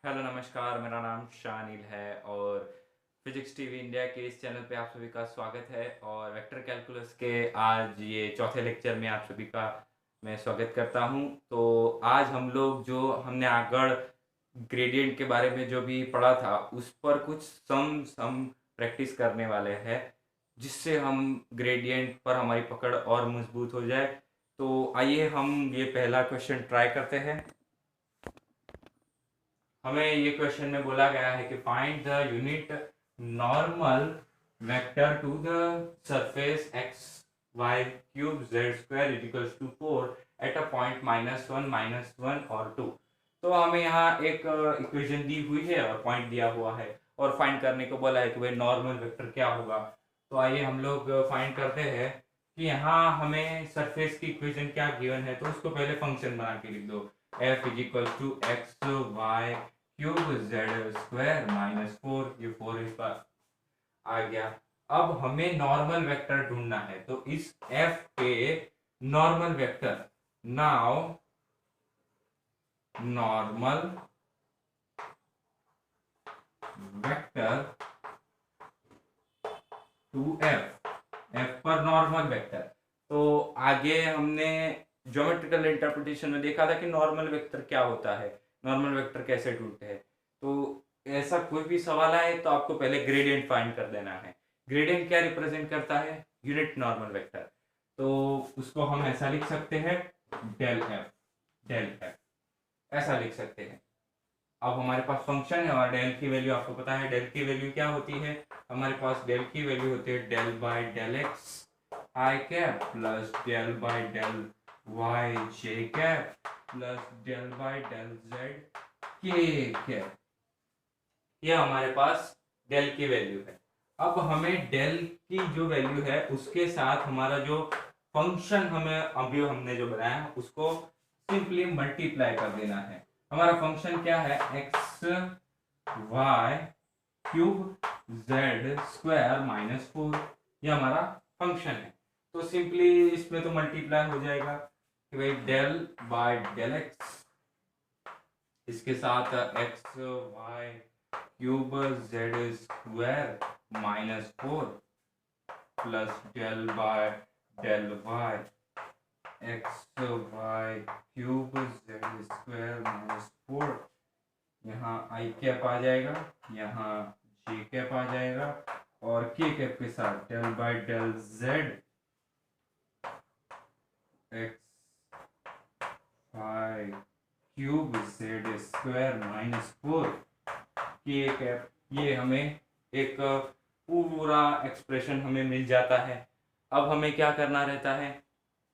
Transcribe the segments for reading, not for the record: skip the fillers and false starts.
Hello नमस्कार, मेरा नाम शानिल है और फिजिक्स टीवी इंडिया के इस चैनल पे आप सभी का स्वागत है। और वेक्टर कैलकुलस के आज ये चौथे लेक्चर में आप सभी का मैं स्वागत करता हूँ। तो आज हम लोग जो हमने आगड़ ग्रेडियंट के बारे में जो भी पढ़ा था उस पर कुछ सम प्रैक्टिस करने वाले हैं, जिससे हम ग्रेडियंट पर हमारी पकड़ और मजबूत हो जाए। तो आइए हम ये पहला क्वेश्चन ट्राई करते हैं। हमें ये क्वेश्चन में बोला गया है कि find the unit normal vector to the surface x y cube z square equals to 4 at a point -1 और 2। तो हमें यहाँ एक इक्वेशन दी हुई है और पॉइंट दिया हुआ है और फाइंड करने को बोला है कि भाई नॉर्मल वेक्टर क्या होगा। तो आइए हम लोग फाइंड करते हैं कि यहाँ हमें सरफेस की इक्वेशन क्या गिवन है। तो उसको पहले फंक्शन बना के लिख दो। f is equal to x y cube z square -4, ये 4 इस पर आ गया। अब हमें नॉर्मल वेक्टर ढूंढना है, तो इस f के normal vector, now normal vector to f पर नॉर्मल वेक्टर। तो आगे हमने ज्योमेट्रिकल इंटरप्रिटेशन में देखा था कि नॉर्मल वेक्टर क्या होता है, नॉर्मल वेक्टर कैसे ढूंढते हैं। तो ऐसा कोई भी सवाल आए तो आपको पहले ग्रेडियंट फाइंड कर देना है। ग्रेडियंट क्या रिप्रेजेंट करता है? Unit normal vector. तो उसको हम ऐसा लिख सकते हैं, डेल एफ ऐसा लिख सकते हैं। अब हमारे पास फंक्शन है और डेल की वैल्यू आपको पता है, डेल की वैल्यू क्या होती है। हमारे पास डेल की वैल्यू होती है del by del x i cap plus del by del y j cap plus del by del z के कैप। ये हमारे पास डेल की वैल्यू है। अब हमें डेल की जो वैल्यू है उसके साथ हमारा जो फंक्शन हमें अभी हमने जो बनाया उसको सिंपली मल्टीप्लाई कर देना है। हमारा फंक्शन क्या है? X y cube z square -4, ये हमारा फंक्शन है। तो सिंपली इसमें तो मल्टीप्लाई हो जाएगा कि भाई डेल बाय डेल एक्स, इसके साथ x y cube z square -4 plus del by del y x y cube z square -4। यहाँ आई कैप आ जाएगा, यहाँ जे कैप आ जाएगा और के कैप के साथ del by del z x y cube z square -4 के कैप। ये हमें एक पूरा एक्सप्रेशन हमें मिल जाता है। अब हमें क्या करना रहता है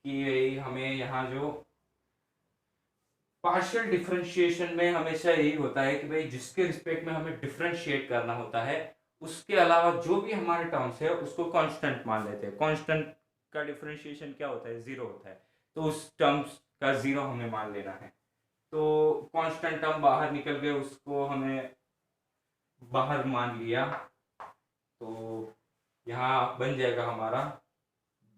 कि हमें यहाँ जो पार्शियल डिफरेंशिएशन में हमेशा यही होता है कि भाई जिसके रिस्पेक्ट में हमें डिफरेंशिएट करना होता है उसके अलावा जो भी हमारे टर्म्स है उसको कांस्टेंट मान लेते हैं। कांस्टेंट का डिफरेंशिएशन क्या होता है? जीरो होता है। तो उस टर्म्स का जीरो हमें मान लेना है। तो कांस्टेंट टर्म बाहर निकल गए, उसको हमें बाहर मान लिया। तो यहाँ बन जाएगा हमारा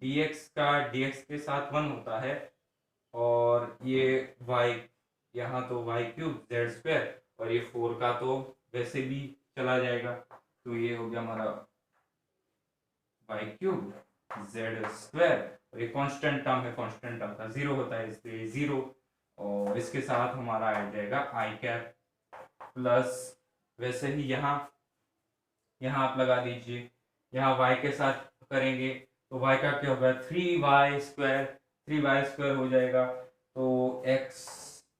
dx का dx के साथ 1 होता है और ये y, यहाँ तो वाई क्यूब जेड स्क्वायर और ये 4 का तो वैसे भी चला जाएगा। तो ये हो गया हमारा वाई क्यूब जेड स्क्वायर और ये कांस्टेंट टर्म है, कांस्टेंट टर्म का जीरो होता है इसलिए जीरो। और इसके साथ हमारा आ जाएगा आई कैप प्लस, वैसे ही यहाँ यहाँ आप लगा दीजिए। यहाँ y के साथ करेंगे तो y का क्या होगा? 3y स्क्वायर, 3y स्क्वायर हो जाएगा। तो x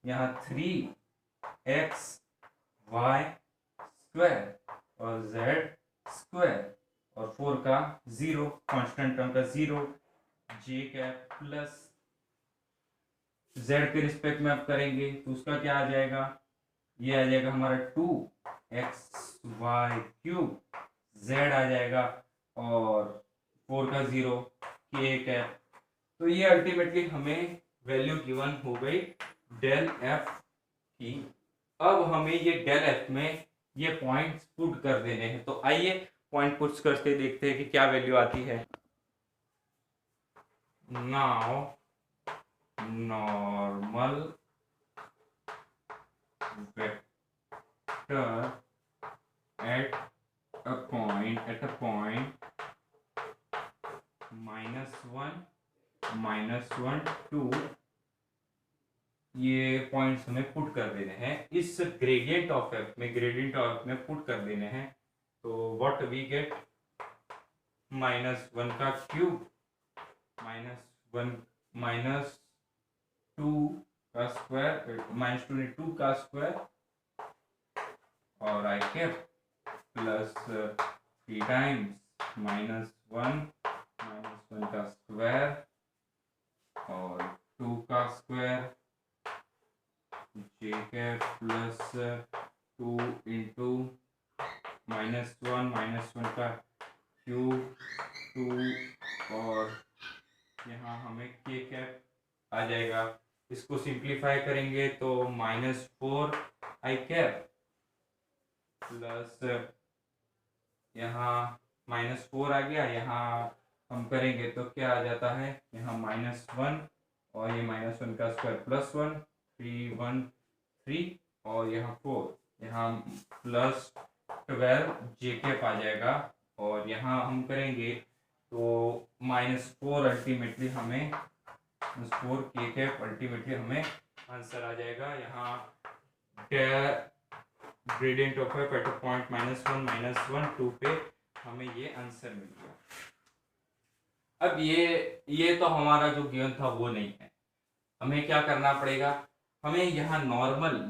यहाँ 3x वाई स्क्वायर और z स्क्वायर और 4 का जीरो, कांस्टेंट टर्म का जीरो, जे कैप प्लस z के रिस्पेक्ट में आप करेंगे तो उसका क्या आ जाएगा? ये आ जाएगा हमारा 2xy क्यूब, z आ जाएगा और 4 का जीरो, के कैप। तो ये अल्टीमेटली हमें वैल्यू गिवन हो गई डेल एफ की। अब हमें ये डेल एफ में ये पॉइंट्स पुट कर देने हैं। तो आइए पॉइंट पुट्स करके देखते हैं कि क्या वैल्यू आती है। Now normal vector eight a point -1 -2 ये पॉइंट्स हमें पुट कर देने हैं इस ग्रेडियंट ऑफ एफ में पुट कर देने हैं। तो व्हाट वी गेट -1 का क्यूब -1 -2 का स्क्वायर -2 का स्क्वायर और आई कैप प्लस 3 टाइम्स -1 का स्क्वायर और 2 का स्क्वायर जे कैप प्लस 2 इंटू -1 का क्यूब 2 और यहाँ हमें के कैप आ जाएगा। इसको सिंप्लीफाई करेंगे तो -4 आई कैप प्लस यहाँ -4 आ गया। यहाँ हम करेंगे तो क्या आ जाता है, यहाँ -1 और ये -1 का स्क्वायर +1 3 1 3 और यहाँ 4 यहाँ +12 जे कैप आ जाएगा। और यहाँ हम करेंगे तो -4 अल्टीमेटली हमें -4 के कैप अल्टीमेटली हमें आंसर आ जाएगा। यहाँ gradient of f at point -1 2 पे हमें ये आंसर मिल गया। अब ये तो हमारा जो गिवन था वो नहीं है, हमें क्या करना पड़ेगा, हमें यहाँ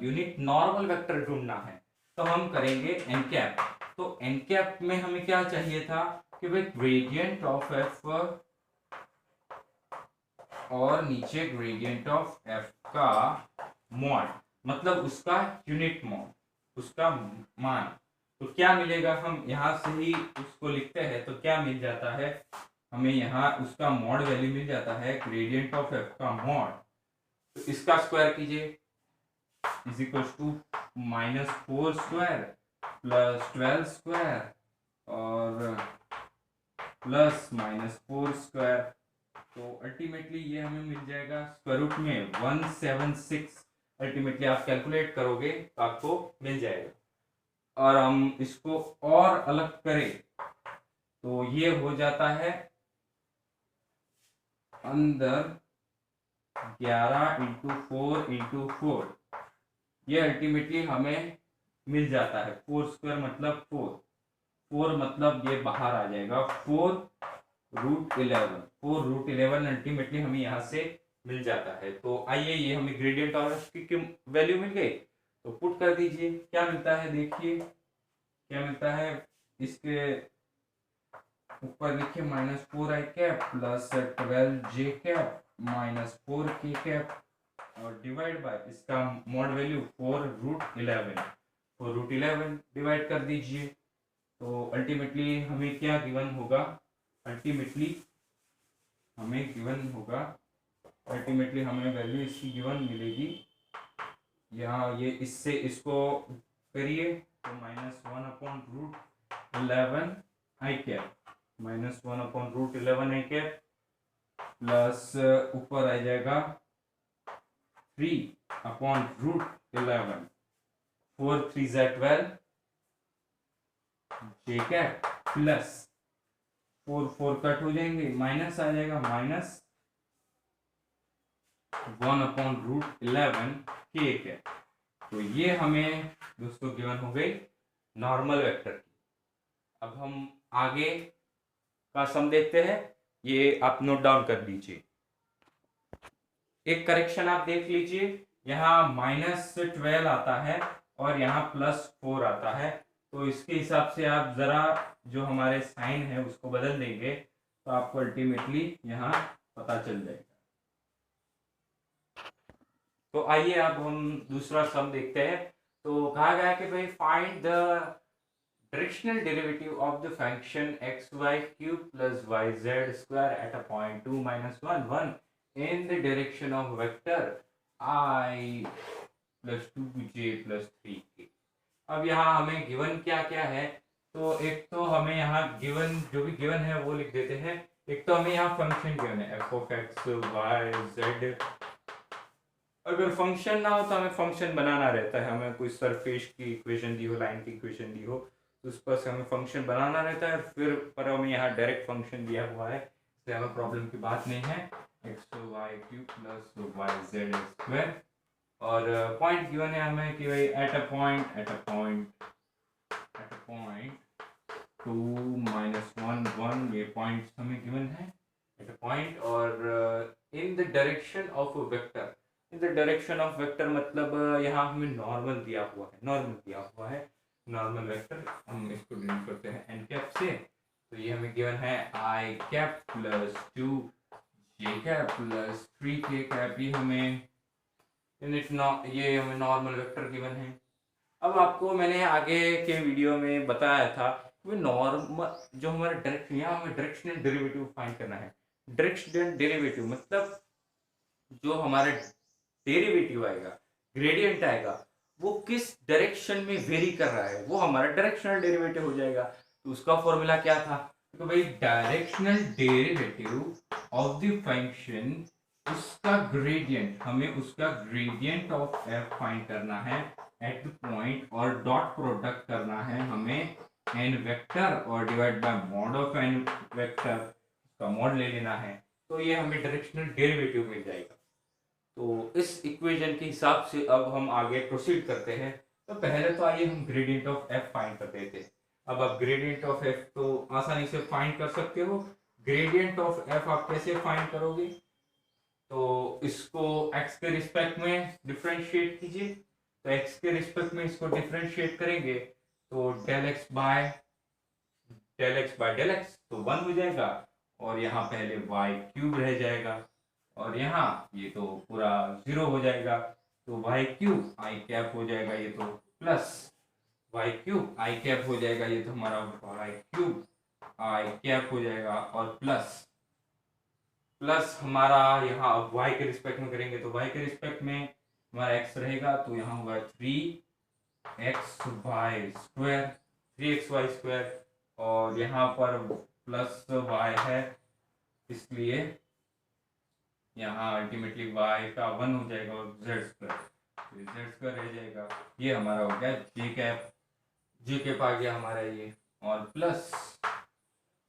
यूनिट नॉर्मल वेक्टर ढूंढना है। तो हम करेंगे एन कैप। तो एन कैप में हमें क्या चाहिए था कि भाई ग्रेडियंट ऑफ एफ और नीचे ग्रेडियंट ऑफ एफ का मॉड, मतलब उसका यूनिट मॉड, उसका मान। तो क्या मिलेगा, हम यहाँ से ही उसको लिखते हैं तो क्या मिल जाता है हमें, यहाँ उसका मॉड वैल्यू मिल जाता है ग्रेडियंट ऑफ एफ का मॉड। तो इसका स्क्वायर कीजिए is equal to -4 square plus 12 square और प्लस -4 स्क्वायर। तो अल्टीमेटली ये हमें मिल जाएगा स्क्वायर रूट में 176। अल्टीमेटली आप कैलकुलेट करोगे तो आपको मिल जाएगा। और हम इसको और अलग करें तो ये हो जाता है अंदर 11 × 4 × 4। ये अल्टीमेटली हमें मिल जाता है 4 स्क्वायर मतलब 4 मतलब ये बाहर आ जाएगा 4√11 अल्टीमेटली हमें यहाँ से मिल जाता है। तो आइए ये हमें ग्रेडियंट और इसकी वैल्यू मिल गई तो पुट कर दीजिए, क्या मिलता है देखिए क्या मिलता है। इसके ऊपर लिखिए -4 आई कैप प्लस 12 जे कैप -4 के कैप और डिवाइड बाय इसका मॉड वैल्यू 4√11 डिवाइड कर दीजिए। तो अल्टीमेटली हमें क्या गिवन होगा, अल्टीमेटली हमें वैल्यू इसकी गिवन मिलेगी। यहाँ ये इससे इसको करिए तो -1/√11 आई कैप -1/√11 आई कैप प्लस ऊपर आ जाएगा 3/√11 4 3 12 जे कैप प्लस 4 कट हो जाएंगे माइनस आ जाएगा -1/√11 के कैप। तो ये हमें दोस्तों गिवन हो गई नॉर्मल वेक्टर की। अब हम आगे का सम देखते हैं, ये आप नोट डाउन कर लीजिए। एक करेक्शन आप देख लीजिए, यहाँ -12 आता है और यहाँ +4 आता है। तो इसके हिसाब से आप जरा जो हमारे साइन है उसको बदल देंगे तो आपको अल्टीमेटली यहाँ पता चल जाएगा। तो आइए अब हम दूसरा सम देखते हैं। तो कहा गया कि भाई find the directional derivative of the function xy³ + yz² at a point 2 - 1 1 in the direction of vector I + 2j + 3k। अब यहाँ हमें गिवन क्या क्या है, तो एक तो हमें यहाँ गिवन जो भी गिवन है वो लिख देते हैं। एक तो हमें यहाँ फंक्शन गिवन है f(x, y, z) अगर फंक्शन ना हो तो हमें फंक्शन बनाना रहता है, हमें कोई सरफेस की इक्वेशन दी हो, लाइन की इक्वेशन दी हो, तो उस पर से हमें फंक्शन बनाना रहता है, फिर पर हमें यहाँ डायरेक्ट फंक्शन दिया हुआ है, इसलिए हमें प्रॉब्लम की बात नहीं है। X y cube plus y z square, और पॉइंट गिवन है हमें कि भाई एट अ पॉइंट 2 -1 1, ये पॉइंट हमें गिवन है एट अ पॉइंट, और इन the direction of a vector. In the direction of vector मतलब यहाँ हमें नॉर्मल दिया हुआ है, नॉर्मल वेक्टर, हम इसको डिनोट करते हैं एन कैप से। तो ये हमें गिवन है आई कैप प्लस 2 जे कैप प्लस 3 के कैप, ये हमें नॉर्मल वेक्टर गिवन है। अब आपको मैंने आगे के वीडियो में बताया था कि नॉर्मल जो हमारा डायरेक्शन, यहाँ हमें डायरेक्शनल डेरिवेटिव फाइंड करना है। डायरेक्शनल डेरिवेटिव मतलब जो हमारा डेरिवेटिव आएगा, ग्रेडियंट आएगा, वो किस डायरेक्शन में वेरी कर रहा है, वो हमारा डायरेक्शनल डेरिवेटिव हो जाएगा। तो उसका फॉर्मूला क्या था? तो भाई directional derivative of the function, उसका ग्रेडियंट, हमें उसका ग्रेडियंट ऑफ एफ फाइंड करना है एट द पॉइंट, और डॉट प्रोडक्ट करना है हमें एन वेक्टर और divide by mod of n vector, का मॉड ले लेना है, तो ये हमें डायरेक्शनल डेरिवेटिव मिल जाएगा। तो इस इक्वेशन के हिसाब से अब हम आगे प्रोसीड करते हैं। तो पहले तो आइए हम ग्रेडियंट ऑफ एफ फाइंड कर देते हैं। अब आप ग्रेडियंट ऑफ एफ तो आसानी से फाइंड कर सकते हो। ग्रेडियंट ऑफ एफ आप कैसे फाइंड करोगे? तो इसको एक्स के रिस्पेक्ट में डिफरेंशिएट कीजिए। तो एक्स के रिस्पेक्ट में इसको डिफरेंशिएट करेंगे तो del x by del x तो 1 हो जाएगा, और यहाँ पहले वाई क्यूब रह जाएगा, और यहाँ ये तो पूरा 0 हो जाएगा। तो वाई क्यूब आई कैप हो जाएगा, ये तो प्लस वाई क्यूब आई कैप हो जाएगा, ये तो हमारा वाई क्यूब आई कैप हो जाएगा, और प्लस हमारा यहाँ अब y के रिस्पेक्ट में करेंगे तो y के रिस्पेक्ट में हमारा x रहेगा, तो यहाँ होगा 3xy स्क्वायर, और यहाँ पर प्लस y है, इसलिए यहाँ अल्टीमेटली y का 1 हो जाएगा, और z स्क्वायर रह जाएगा। ये हमारा हो गया जे कैप आ गया हमारा ये, और प्लस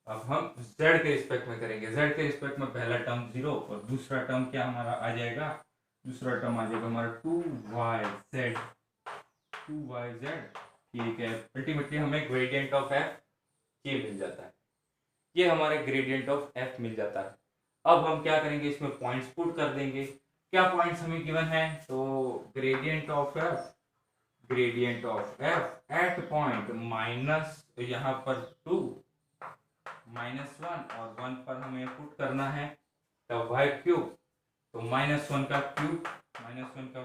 अब हम z के रिस्पेक्ट में करेंगे। z के रिस्पेक्ट में पहला टर्म 0, और दूसरा टर्म क्या हमारा आ जाएगा? दूसरा टर्म आ जाएगा हमारा 2yz, ठीक है। अल्टीमेटली हमें ग्रेडियंट ऑफ एफ ये मिल जाता है, ये हमारे ग्रेडियंट ऑफ एफ मिल जाता है। अब हम क्या करेंगे, इसमें पॉइंट्स पुट कर देंगे। क्या पॉइंट्स हमें गिवन है? तो gradient of f at point minus, यहाँ पर 2 -1 और 1 पर हमें पुट करना है तो वाई क्यूब, तो -1 का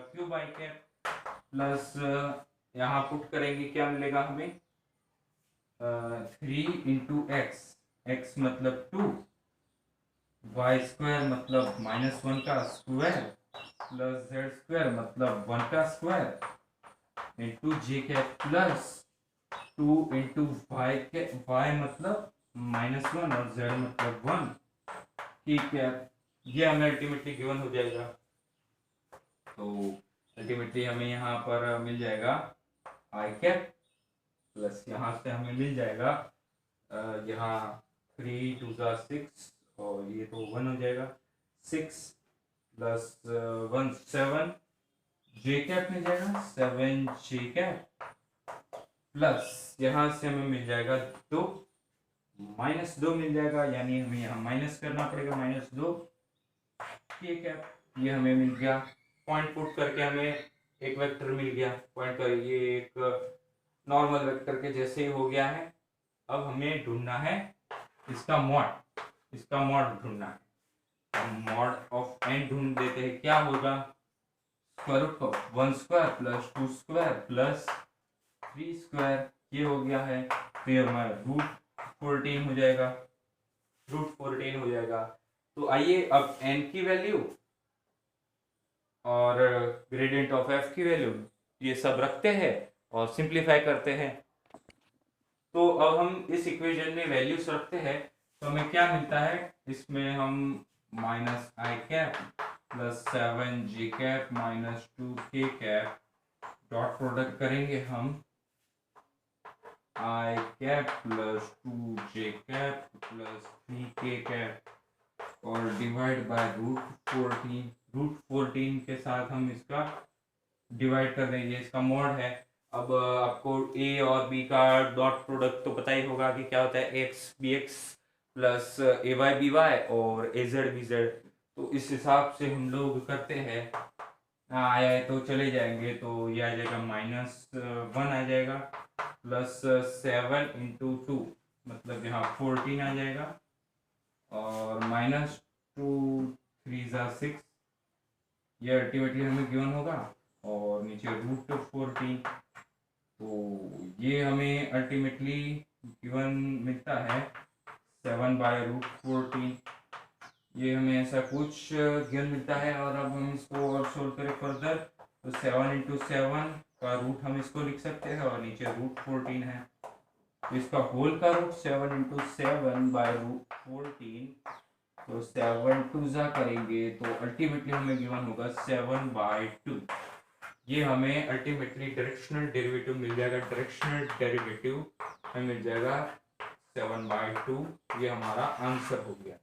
क्यूब आई कैप, प्लस यहाँ पुट करेंगे, क्या मिलेगा हमें? 3 इंटू एक्स मतलब 2, वाई स्क्वायर मतलब -1 का स्क्वायर, प्लस जेड स्क्वायर मतलब 1 का स्क्वायर, इंटू जे कैप प्लस 2 इंटू वाई मतलब -1 और z मतलब 1, ठीक है। ये हमें अल्टीमेटली गिवन हो जाएगा। तो अल्टीमेटली हमें यहाँ पर मिल जाएगा आई कैप, प्लस यहाँ से हमें मिल जाएगा यहाँ 3 2 6, और ये तो 1 हो जाएगा, 6 प्लस 1 7, जे कैप मिल जाएगा 7 जे कैप, प्लस यहाँ से हमें मिल जाएगा 2 -2 मिल जाएगा, यानी हमें यहाँ माइनस करना पड़ेगा -2, ठीक है। ये हमें मिल गया, पॉइंट पुट करके हमें एक वेक्टर मिल गया, पॉइंट कर ये एक नॉर्मल वेक्टर के जैसे ही हो गया है। अब हमें ढूंढना है इसका मॉड ढूंढना है। मॉड ऑफ एन ढूंढ देते हैं, क्या होगा? Square root of 1 square plus 2 square plus 3 square, ये हो गया है, फिर हमारा √14 हो जाएगा। तो आइए अब n की वैल्यू और ग्रेडियंट ऑफ f की वैल्यू ये सब रखते हैं और सिंप्लीफाई करते हैं। तो अब हम इस इक्वेशन में वैल्यूज रखते हैं, तो हमें क्या मिलता है? इसमें हम -i cap plus 7 j cap minus 2k cap, dot product करेंगे हम I cap plus 2j cap plus 3k cap और डिवाइड बाय रूट 14 के साथ हम इसका डिवाइड कर देंगे, इसका मॉड है। अब आपको ए और बी का डॉट प्रोडक्ट तो पता ही होगा कि क्या होता है, एक्स बी एक्स प्लस ए वाई बी वाई और ए जेड बी जेड। तो इस हिसाब से हम लोग करते हैं। आया तो चले जाएंगे, तो ये आ जाएगा -1 आ जाएगा प्लस 7 × 2 मतलब यहाँ 14 आ जाएगा और -2 3 × 6 ये अल्टीमेटली हमें गिवन होगा और नीचे √14। तो ये हमें अल्टीमेटली गिवन मिलता है 7/√14। ये हमें ऐसा कुछ गिवन मिलता है। और अब हम इसको और सोल्व करें फर्दर, तो 7 × 7 का रूट हम इसको लिख सकते हैं और नीचे √14 है, तो इसका होल का रूट 7 × 7/√14। तो 7 2 करेंगे तो अल्टीमेटली हमें गिवन होगा 7/2। ये हमें अल्टीमेटली डायरेक्शनल डेरिवेटिव मिल जाएगा, डायरेक्शनल डेरिवेटिव हमें मिल जाएगा 7/2। ये हमारा आंसर हो गया।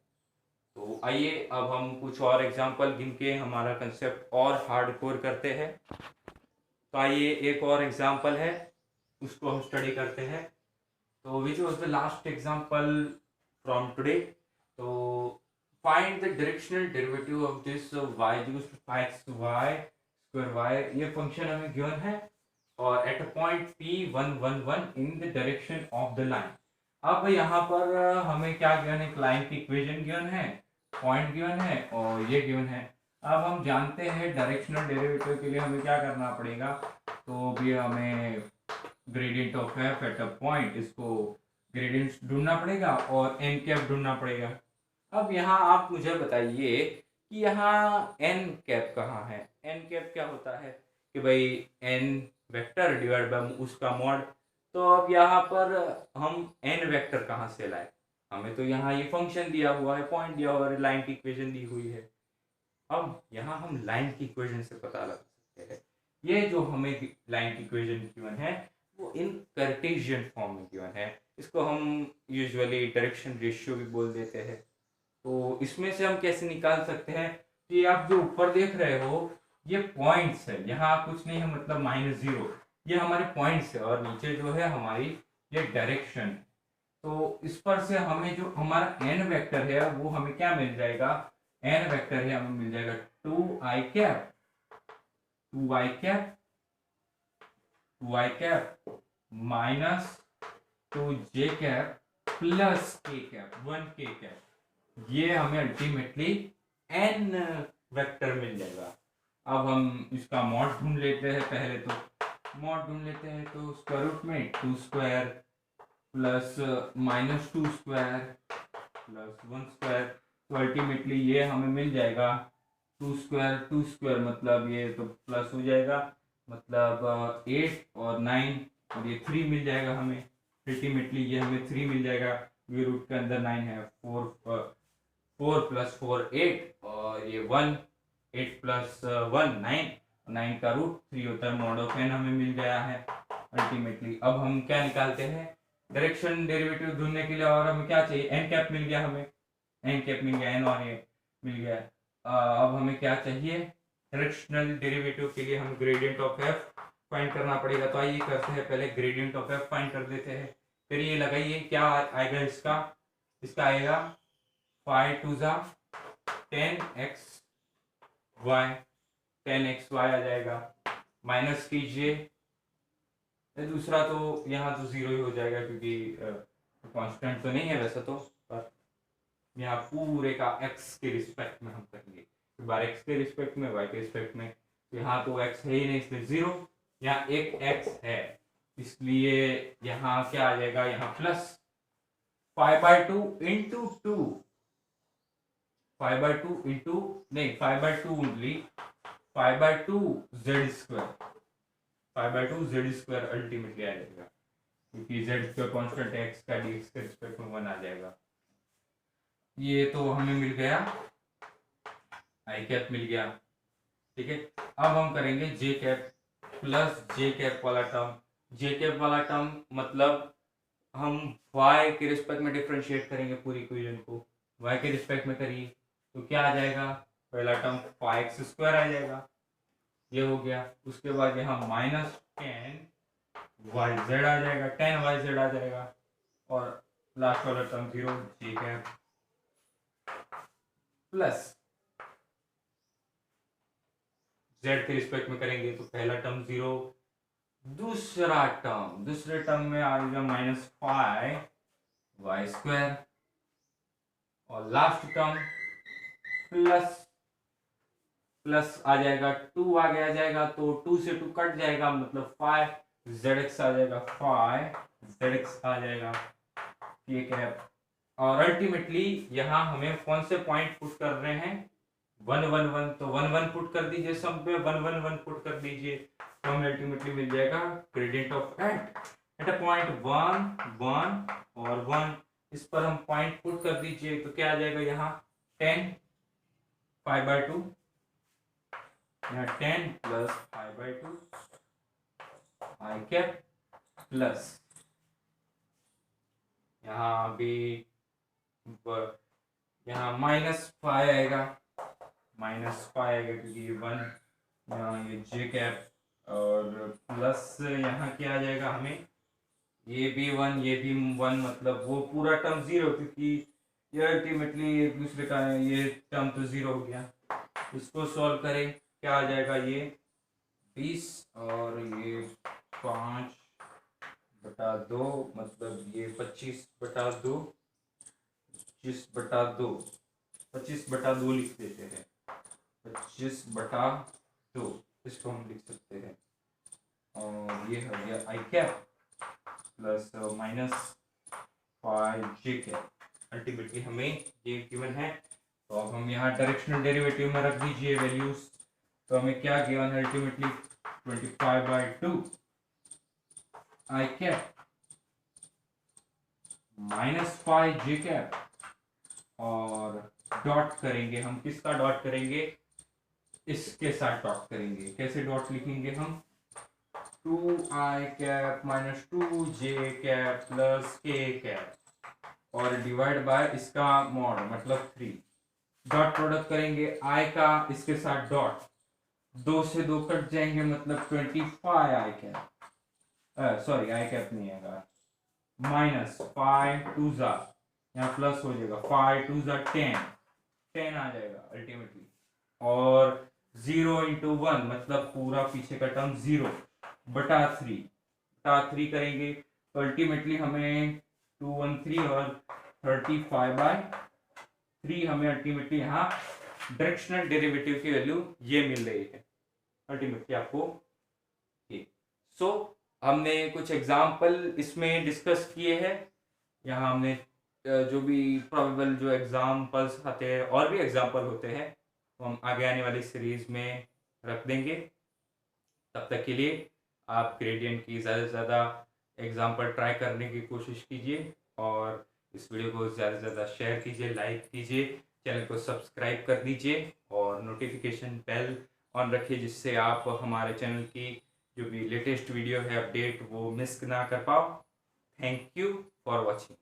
तो आइए अब हम कुछ और एग्जांपल गिन के हमारा कंसेप्ट और हार्डकोर करते हैं। तो आइए एक और एग्जांपल है, उसको हम स्टडी करते हैं। तो which was the last example from today? तो find the directional derivative of this y used 5y²y। ये फंक्शन हमें गिवन है और at a point p111 in the direction of the line. अब यहाँ पर हमें क्या गिवन है, एक लाइन की इक्वेशन गिवन है, पॉइंट गिवन है और ये गिवन है। अब हम जानते हैं डायरेक्शनल डेरिवेटिव के लिए हमें क्या करना पड़ेगा, तो भी हमें gradient of f eight a point, इसको ग्रेडियंट ढूंढना पड़ेगा और एन कैप ढूंढना पड़ेगा। अब यहाँ आप मुझे बताइए कि यहाँ एन कैप कहाँ है। एन कैप क्या होता है कि भाई एन वेक्टर डिवाइड बाय उसका मॉड। तो अब यहाँ पर हम एन वेक्टर कहाँ से लाए, हमें तो यहाँ ये फंक्शन दिया हुआ है, पॉइंट दिया हुआ है, लाइन की इक्वेशन दी हुई है। अब यहाँ हम लाइन की इक्वेशन से पता लगा सकते हैं। ये जो हमें लाइन की इक्वेशन गिवन है वो इन कार्टेशियन फॉर्म में गिवन है। इसको हम यूजुअली डायरेक्शन रेशियो भी बोल देते हैं। तो इसमें से हम कैसे निकाल सकते हैं, तो ये आप जो ऊपर देख रहे हो ये पॉइंट्स है, यहाँ कुछ नहीं है, मतलब -0 ये हमारे पॉइंट्स है और नीचे जो है हमारी ये डायरेक्शन। तो इस पर से हमें जो हमारा एन वेक्टर है वो हमें क्या मिल जाएगा, एन वेक्टर है हमें मिल जाएगा 2i cap 2i cap 2i cap minus 2j cap plus k cap 1k cap. ये हमें अल्टीमेटली एन वेक्टर मिल जाएगा। अब हम इसका मॉड ढूंढ लेते हैं। पहले तो मॉड ढूंढ लेते हैं, तो स्क्वायर रूट में 2² प्लस -2² प्लस 1²। तो अल्टीमेटली ये हमें मिल जाएगा 2² मतलब ये तो प्लस हो जाएगा, मतलब 8 और 9 और ये 3 मिल जाएगा हमें। अल्टीमेटली ये हमें 3 मिल जाएगा, ये रूट के अंदर 9 है। 4 + 4 8 और ये 1 8 + 1 9, 9 का रूट 3 होता है। मॉड ऑफ एन हमें मिल गया है अल्टीमेटली। अब हम क्या निकालते हैं, डायरेक्शन डेरिवेटिव ढूंढने के लिए, और हमें क्या चाहिए, एन कैप मिल गया, हमें एन कैप मिल गया, एन और ये मिल गया। अब हमें क्या चाहिए, डायरेक्शनल डेरिवेटिव के लिए हम ग्रेडियंट ऑफ एफ फाइंड करना पड़ेगा। तो आइए करते हैं, पहले ग्रेडियंट ऑफ एफ फाइंड कर देते हैं। फिर ये लगाइए क्या आएगा, इसका आएगा 5 2 10xy आ जाएगा, माइनस कीजिए। दूसरा तो यहाँ तो 0 ही हो जाएगा क्योंकि कांस्टेंट तो नहीं है वैसे तो, पर यहाँ पूरे का x के रिस्पेक्ट में हम करेंगे, एक बार x के रिस्पेक्ट में, y के रिस्पेक्ट में। यहाँ तो x है ही नहीं इसलिए 0, यहाँ एक x है इसलिए यहाँ क्या आ जाएगा, यहाँ प्लस 5/2 इंटू 2, 5/2 इंटू नहीं 5/2 ओनली, 5/2 z², 5/2 z² अल्टीमेटली आ जाएगा क्योंकि z² कांस्टेंट है, x का dx के रिस्पेक्ट में 1 आ जाएगा। ये तो हमें मिल गया आई कैप मिल गया। ठीक है, अब हम करेंगे जे कैप प्लस जे कैप वाला टर्म। जे कैप वाला टर्म मतलब हम y के रिस्पेक्ट में डिफ्रेंशिएट करेंगे पूरी इक्वेशन को। y के रिस्पेक्ट में करिए तो क्या आ जाएगा, पहला टर्म 5x² आ जाएगा, ये हो गया। उसके बाद यहाँ -10 yz आ जाएगा, 10 yz आ जाएगा, और लास्ट वाला टर्म 0 जे कैप प्लस z के रिस्पेक्ट में करेंगे तो पहला टर्म 0, दूसरे टर्म में आएगा -5y², और लास्ट टर्म प्लस आ जाएगा 2 आगे आ जाएगा तो 2 से 2 कट जाएगा, मतलब 5zx आ जाएगा, 5zx आ जाएगा। ठीक है, और अल्टीमेटली यहाँ हमें कौन से पॉइंट पुट कर रहे हैं, 1 1 1, तो 1 1 पुट कर दीजिए, सब पे 1 1 1 पुट कर दीजिए, तो हमें अल्टीमेटली मिल जाएगा gradient of eight a point 1 1 और 1। इस पर हम पॉइंट पुट कर दीजिए तो क्या आ जाएगा, यहाँ 10 5/2, यहाँ 10 प्लस 5/2 आई कैप प्लस यहाँ भी यहाँ -5 आएगा, क्योंकि ये 1, यहाँ ये जे कैप, और प्लस यहाँ क्या आ जाएगा हमें, ये भी 1 ये भी 1, मतलब वो पूरा टर्म 0, क्योंकि ये अल्टीमेटली एक दूसरे का, ये टर्म तो 0 हो गया। इसको सॉल्व करें, क्या आ जाएगा, ये 20 और ये 5/2, मतलब ये 25/2, 25/2 लिख देते हैं, 25/2 इसको हम लिख सकते हैं, और ये हो गया आई कैप प्लस -5 जे कैप। अल्टीमेटली हमें ये गिवन है, तो अब हम यहाँ डायरेक्शनल डेरिवेटिव में रख दीजिए वैल्यूज, तो हमें क्या गिवन है अल्टीमेटली 25/2 आई कैप -5 जे कैप, और डॉट करेंगे हम, किसका डॉट करेंगे, इसके साथ डॉट करेंगे। कैसे डॉट लिखेंगे हम, 2i कैप -2 जे कैप प्लस k कैप, और डिवाइड बाय इसका मॉड मतलब 3, डॉट प्रोडक्ट करेंगे i का इसके साथ डॉट, 2 से 2 कट जाएंगे, मतलब 25 आई कैप, सॉरी आई कैप नहीं आएगा, -5 2 जा, यहाँ प्लस हो जाएगा, 5 2 जा 10 आ जाएगा अल्टीमेटली, और 0 × 1 मतलब पूरा पीछे का टर्म 0/3 करेंगे, तो अल्टीमेटली हमें 213 और 35/3 हमें अल्टीमेटली यहाँ डायरेक्शनल डेरिवेटिव की वैल्यू ये मिल रही है अल्टीमेटली आपको। सो हमने कुछ एग्जाम्पल इसमें डिस्कस किए हैं, यहाँ हमने जो भी प्रोबेबल जो एग्जाम्पल्स आते हैं, और भी एग्जाम्पल होते हैं, तो हम आगे आने वाली सीरीज में रख देंगे। तब तक के लिए आप ग्रेडियंट की ज़्यादा से ज़्यादा एग्जाम्पल ट्राई करने की कोशिश कीजिए, और इस वीडियो को ज़्यादा से ज़्यादा शेयर कीजिए, लाइक कीजिए, चैनल को सब्सक्राइब कर दीजिए, और नोटिफिकेशन बेल ऑन रखिए, जिससे आप हमारे चैनल की जो भी लेटेस्ट वीडियो है अपडेट वो मिस ना कर पाओ। Thank you for watching.